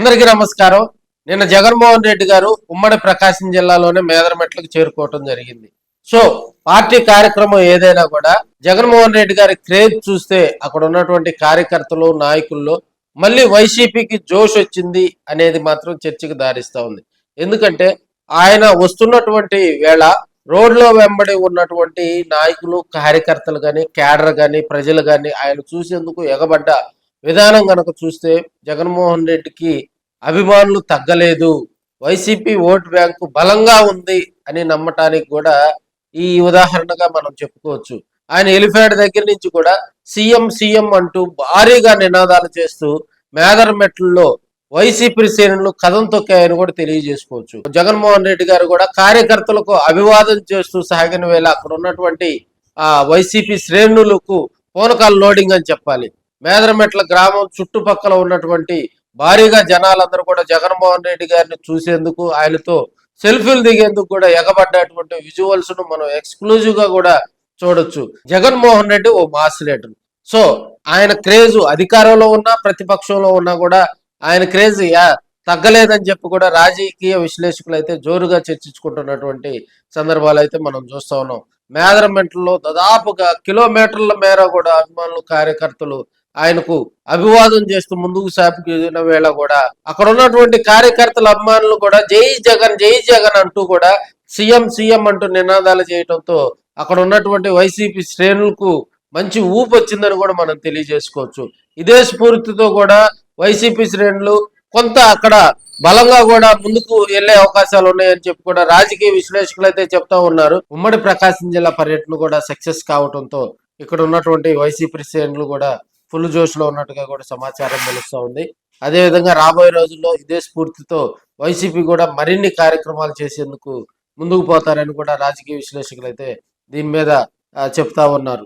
అందరికీ నమస్కారం. నిన్న జగన్మోహన్ రెడ్డి గారు ఉమ్మడి ప్రకాశం జిల్లాలోనే మేదరమెట్లకు చేరుకోవటం జరిగింది. సో పార్టీ కార్యక్రమం ఏదైనా కూడా జగన్మోహన్ రెడ్డి గారి క్రేజ్ చూస్తే అక్కడ ఉన్నటువంటి కార్యకర్తలు నాయకుల్లో మళ్ళీ వైసీపీకి జోష్ వచ్చింది అనేది మాత్రం చర్చకు దారిస్తా ఉంది. ఎందుకంటే ఆయన వస్తున్నటువంటి వేళ రోడ్లో వెంబడి ఉన్నటువంటి నాయకులు కార్యకర్తలు కానీ క్యాడర్ కానీ ప్రజలు కానీ ఆయన చూసేందుకు ఎగబడ్డ విధానం కనుక చూస్తే జగన్మోహన్ రెడ్డికి అభిమానులు తగ్గలేదు, వైసీపీ ఓటు బ్యాంకు బలంగా ఉంది అని నమ్మటానికి కూడా ఈ ఉదాహరణగా మనం చెప్పుకోవచ్చు. ఆయన ఎలిఫెంట్ దగ్గర నుంచి కూడా సీఎం సీఎం అంటూ భారీగా నినాదాలు చేస్తూ మేదరమెట్లలో వైసీపీ శ్రేణులు కథం తొక్కాయని కూడా తెలియజేసుకోవచ్చు. జగన్మోహన్ రెడ్డి గారు కూడా కార్యకర్తలకు అభివాదం చేస్తూ సాగిన వేళ అక్కడ ఉన్నటువంటి వైసీపీ శ్రేణులకు పూనకాల లోడింగ్ అని చెప్పాలి. మేదరమెట్ల గ్రామం చుట్టుపక్కల ఉన్నటువంటి భారీగా జనాలందరూ కూడా జగన్మోహన్ రెడ్డి గారిని చూసేందుకు ఆయనతో సెల్ఫీలు దిగేందుకు కూడా ఎగబడ్డటువంటి విజువల్స్ ను మనం ఎక్స్క్లూజివ్ గా కూడా చూడొచ్చు. జగన్మోహన్ రెడ్డి ఓ మాస్ లీడర్. సో ఆయన క్రేజ్ అధికారంలో ఉన్నా ప్రతిపక్షంలో ఉన్నా కూడా ఆయన క్రేజ్ తగ్గలేదని చెప్పి కూడా రాజకీయ విశ్లేషకులు అయితే జోరుగా చర్చించుకుంటున్నటువంటి సందర్భాలు అయితే మనం చూస్తా ఉన్నాం. మేదరమెట్లలో దాదాపుగా కిలోమీటర్ల మేర కూడా అభిమానులు కార్యకర్తలు ఆయనకు అభివాదం చేస్తూ ముందుకు సాగిన వేళ కూడా అక్కడ ఉన్నటువంటి కార్యకర్తల అభిమానులు కూడా జై జగన్ అంటూ కూడా సీఎం సీఎం అంటూ నినాదాలు చేయడంతో అక్కడ ఉన్నటువంటి వైసీపీ శ్రేణులకు మంచి ఊపు వచ్చిందని కూడా మనం తెలియజేసుకోవచ్చు. ఇదే స్ఫూర్తితో కూడా వైసీపీ శ్రేణులు కొంత అక్కడ బలంగా కూడా ముందుకు వెళ్లే అవకాశాలు ఉన్నాయని చెప్పి కూడా రాజకీయ విశ్లేషకులు అయితే చెప్తా ఉన్నారు. ఉమ్మడి ప్రకాశం జిల్లా పర్యటన కూడా సక్సెస్ కావడంతో ఇక్కడ ఉన్నటువంటి వైసీపీ శ్రేణులు కూడా ఫుల్ జోష్ లో ఉన్నట్టుగా కూడా సమాచారం తెలుస్తా ఉంది. అదేవిధంగా రాబోయే రోజుల్లో ఇదే స్ఫూర్తితో వైసీపీ కూడా మరిన్ని కార్యక్రమాలు చేసేందుకు ముందుకు పోతారని కూడా రాజకీయ విశ్లేషకులు అయితే దీని మీద చెప్తా ఉన్నారు.